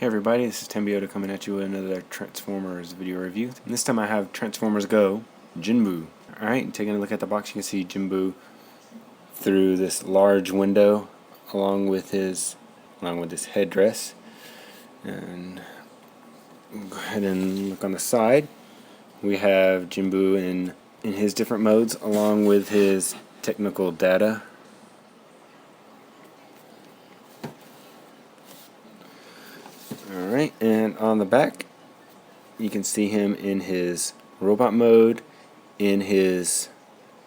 everybody, this is Tembioto coming at you with another Transformers video review. And this time I have Transformers Go Jinbu. Alright, taking a look at the box, you can see Jinbu through this large window along with his headdress. And go ahead and look on the side. We have Jinbu in his different modes along with his technical data. Alright, and on the back you can see him in his robot mode, in his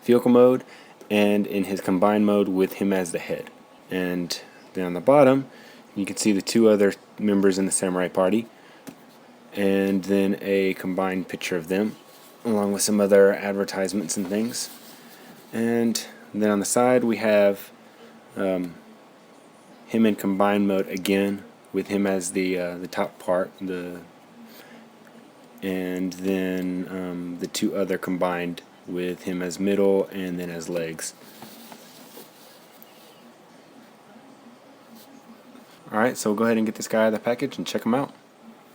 vehicle mode, and in his combined mode with him as the head. And then on the bottom you can see the two other members in the samurai party, and then a combined picture of them along with some other advertisements and things. And then on the side we have him in combined mode again, with him as the top part, and then the two other combined with him as middle and then as legs. Alright, so we'll go ahead and get this guy out of the package and check him out.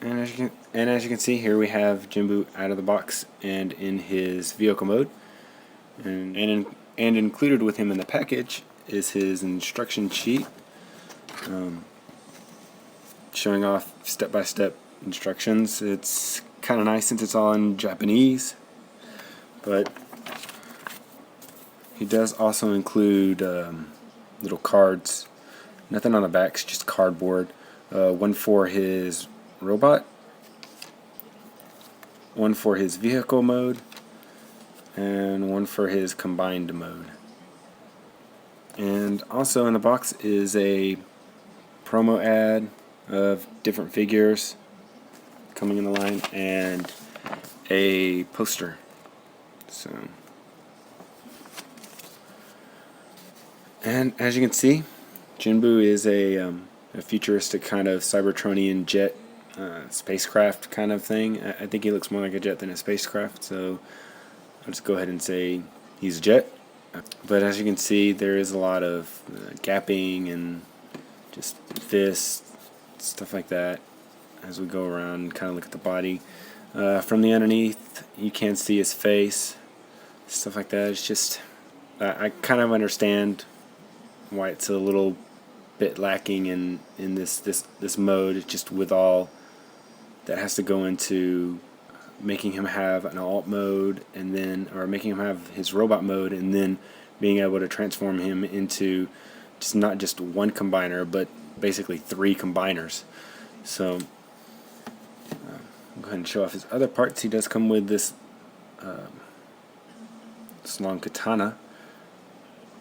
And as you can see, here we have Jinbu out of the box and in his vehicle mode. And included with him in the package is his instruction sheet, showing off step-by-step instructions. It's kind of nice since it's all in Japanese, but he does also include little cards. Nothing on the back, it's just cardboard. One for his robot, one for his vehicle mode, and one for his combined mode. And also in the box is a promo ad of different figures coming in the line and a poster. So, and as you can see, Jinbu is a futuristic kind of Cybertronian jet spacecraft kind of thing. I think he looks more like a jet than a spacecraft, so I'll just go ahead and say he's a jet. But as you can see, there is a lot of gapping and just fists, stuff like that, as we go around and kind of look at the body. From the underneath you can't see his face, stuff like that. It's just I kind of understand why it's a little bit lacking in this mode. It's just with all that has to go into making him have an alt mode, and then making him have his robot mode, and then being able to transform him into just not just one combiner but basically 3 combiners. So I'll go ahead and show off his other parts. He does come with this long katana.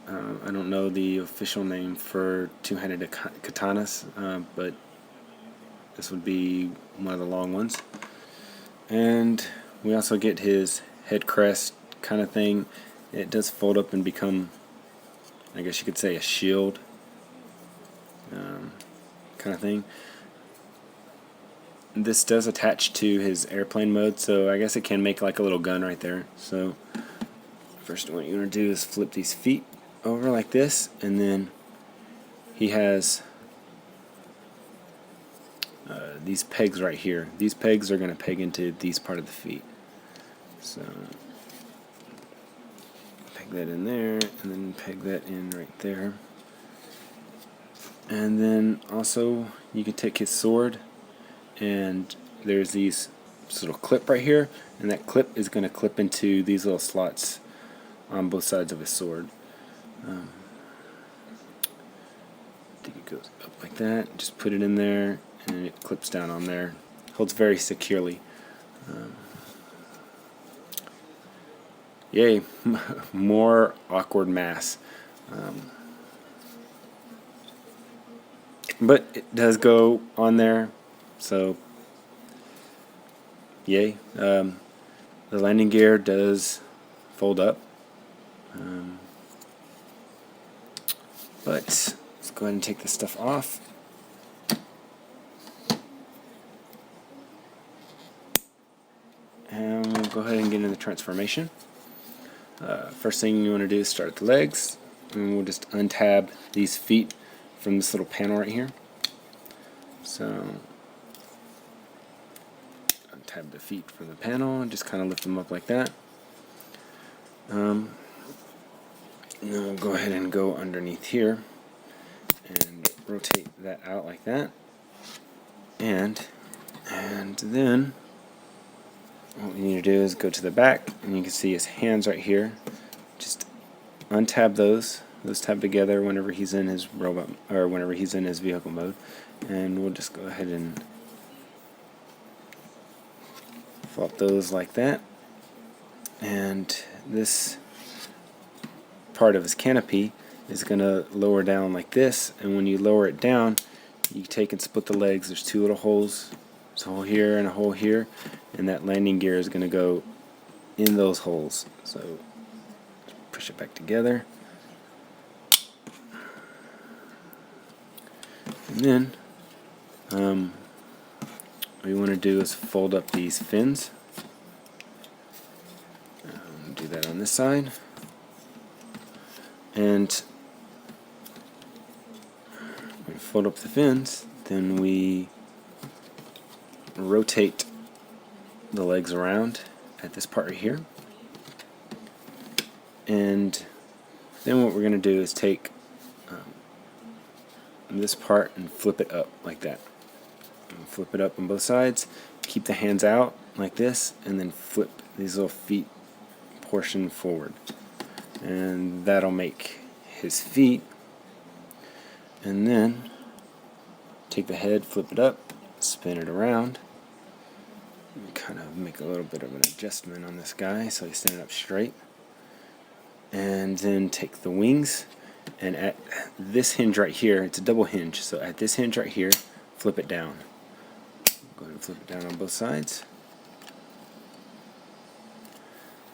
I don't know the official name for two-handed katanas, but this would be one of the long ones. And we also get his head crest kind of thing. It does fold up and become, I guess you could say, a shield kind of thing. This does attach to his airplane mode, so I guess it can make like a little gun right there. So first what you want to do is flip these feet over like this, and then he has these pegs right here. These pegs are going to peg into these part of the feet. So peg that in there, and then peg that in right there. And then also you can take his sword, and there's this little clip right here, and that clip is going to clip into these little slots on both sides of his sword. I think it goes up like that. Just put it in there, and it clips down on there. Holds very securely. Yay, more awkward mass. But it does go on there, so yay. The landing gear does fold up. But let's go ahead and take this stuff off. And we'll go ahead and get into the transformation. First thing you want to do is start at the legs, and we'll just untab these feet from this little panel right here. So tab the feet from the panel and just kind of lift them up like that. And then we'll go ahead and go underneath here and rotate that out like that. And then what we need to do is go to the back, and you can see his hands right here. Just untab those tab together whenever he's in his robot, or whenever he's in his vehicle mode. And we'll just go ahead and flop those like that. And this part of his canopy is going to lower down like this, and when you lower it down, you take and split the legs. There's two little holes. There's a hole here and a hole here, and that landing gear is going to go in those holes. So push it back together, and then what you want to do is fold up these fins. Do that on this side, and we fold up the fins. Then we rotate the legs around at this part right here, and then what we're going to do is take this part and flip it up like that. And flip it up on both sides, keep the hands out like this, and then flip these little feet portion forward, and that'll make his feet. And then take the head, flip it up, spin it around, and kind of make a little bit of an adjustment on this guy so he's standing up straight. And then take the wings, and at this hinge right here, it's a double hinge, so at this hinge right here, flip it down. Go ahead and flip it down on both sides.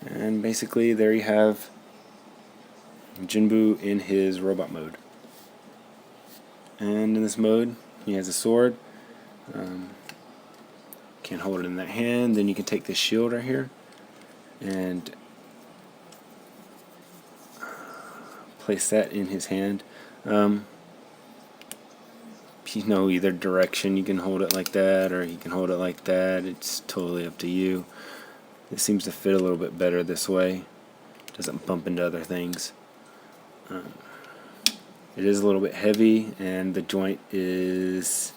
And basically there you have Jinbu in his robot mode. And in this mode he has a sword. Can't hold it in that hand. Then you can take this shield right here and place that in his hand. Either direction. You can hold it like that, or you can hold it like that. It's totally up to you. It seems to fit a little bit better this way. Doesn't bump into other things. It is a little bit heavy, and the joint is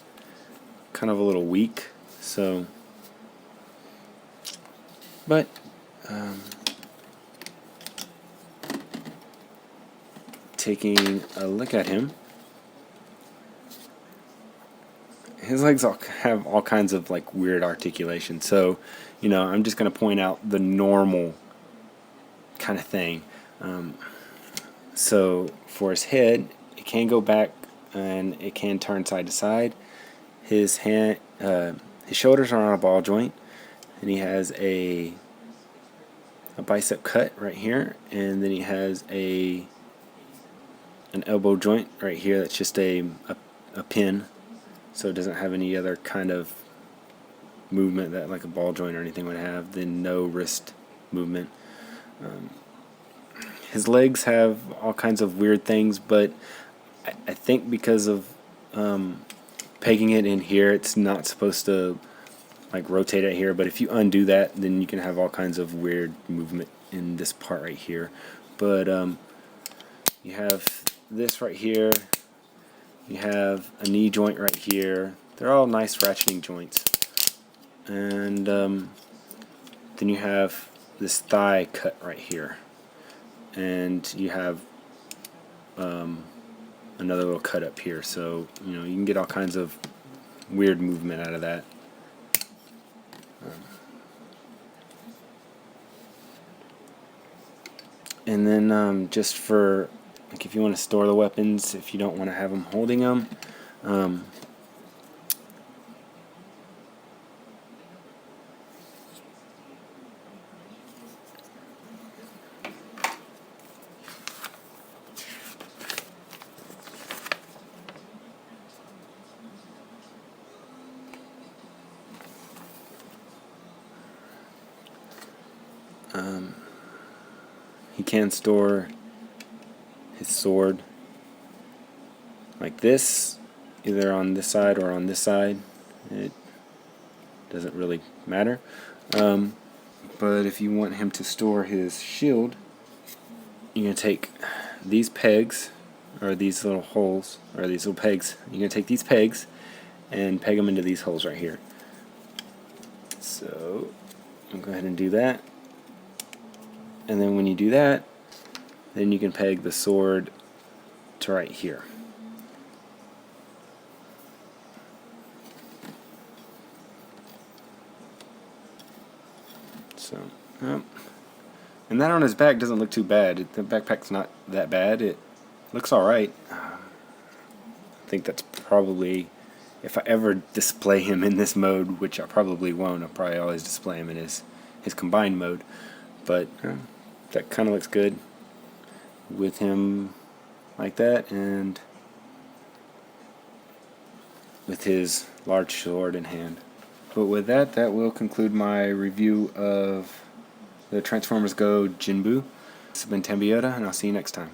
kind of a little weak. So, but taking a look at him, his legs have all kinds of like weird articulation. So, I'm just going to point out the normal kind of thing. So for his head, it can go back and it can turn side to side. His shoulders are on a ball joint, and he has a bicep cut right here, and then he has an elbow joint right here that's just a pin, so it doesn't have any other kind of movement that like a ball joint or anything would have. Then no wrist movement. His legs have all kinds of weird things, but I think because of pegging it in here, it's not supposed to like rotate it here. But if you undo that, then you can have all kinds of weird movement in this part right here. But you have this right here. You have a knee joint right here. They're all nice ratcheting joints. And then you have this thigh cut right here. And you have another little cut up here. So, you can get all kinds of weird movement out of that. And then just for, like, if you want to store the weapons, if you don't want to have them holding them, he can store his sword like this, either on this side or on this side. doesn't really matter. But if you want him to store his shield, you're going to take these pegs, or these little holes, or these little pegs. You're going to take these pegs and peg them into these holes right here. So I'll go ahead and do that. And then when you do that, then you can peg the sword to right here. So, and that on his back doesn't look too bad. The backpack's not that bad. It looks alright. I think that's probably, if I ever display him in this mode, which I probably won't, I'll probably always display him in his combined mode. But that kind of looks good with him like that, and with his large sword in hand. But with that, that will conclude my review of the Transformers Go Jinbu. This has been Tambiota, and I'll see you next time.